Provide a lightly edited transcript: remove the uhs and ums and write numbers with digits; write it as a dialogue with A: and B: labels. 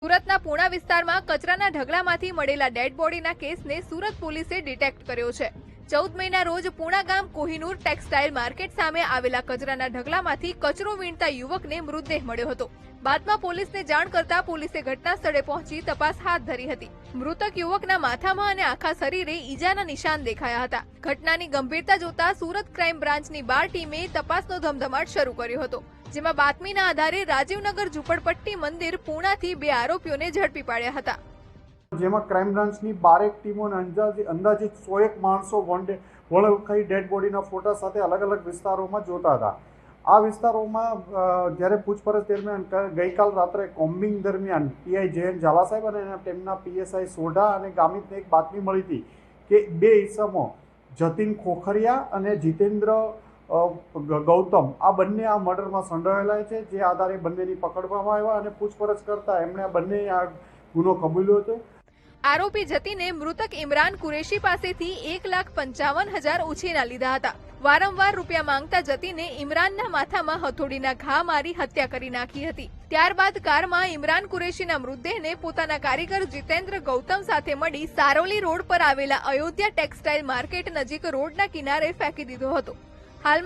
A: સુરતના પૂણા વિસ્તારમાં કચરાના ઢગલામાંથી મળેલા ડેડ બોડીના કેસને સુરત પોલીસે ડિટેક્ટ કર્યો છે। 14 મેના રોજ પૂણા ગામ કોહિનૂર ટેક્સટાઇલ માર્કેટ સામે આવેલા કચરાના ઢગલામાંથી કચરો વીણતા યુવકને મૃતદેહ મળ્યો હતો। બાદમાં પોલીસને જાણ કરતા પોલીસે ઘટના સ્થળે પહોંચી તપાસ હાથ ધરી હતી। મૃતક યુવકના માથામાં અને આખા શરીરે ઈજાના નિશાન દેખાયા હતા। ઘટનાની ગંભીરતા જોતા સુરત ક્રાઇમ બ્રાન્ચની 12 ટીમે તપાસનો ધમધમાટ શરૂ કર્યો હતો, જેમાં બાતમીના આધારે રાજીવનગર ઝુંપડપટ્ટી મંદિર પૂણાથી 2 આરોપીઓને ઝડપી પાડ્યા હતા।
B: જેમાં ક્રાઇમ બ્રાન્ચની 12 ટીમોને અંદાજિત 101 માણસો વળખાઈ ડેડ બોડીના ફોટા સાથે અલગ અલગ વિસ્તારોમાં જોતા હતા। આ વિસ્તારોમાં જ્યારે પૂછપરછ દરમિયાન ગઈકાલ રાત્રે કોમ્બિંગ દરમિયાન પીઆઈ જયંત ઝાલા સાહેબ અને તેમના પીએસઆઈ સોઢા અને ગામિતને એક બાતમી મળી હતી કે 2 ઈસમો જતીન ખોખરિયા અને જીતેન્દ્ર ગૌતમ આ બંને આ મર્ડરમાં સંડોવાયેલા છે, જે આધારે બંનેની પકડવામાં આવ્યા અને પૂછપરછ કરતા એમણે આ બંને આ ગુનો કબૂલ્યો હતો।
A: આરોપી જતીને મૃતક ઇમરાન કુરેશી પાસેથી 1,55,000 ઉછીના લીધા હતા। વારંવાર રૂપિયા માંગતા જતીને ઇમરાનના માથામાં હથોડીના ઘા મારી હત્યા કરી નાખી હતી। ત્યારબાદ કારમાં ઇમરાન કુરેશીના મૃતદેહને પોતાના કારીગર જીતેન્દ્ર ગૌતમ સાથે મળી સારોલી રોડ પર આવેલા અયોધ્યા ટેક્સટાઇલ માર્કેટ નજીક રોડના કિનારે ફેંકી દીધો હતો। હાલમાં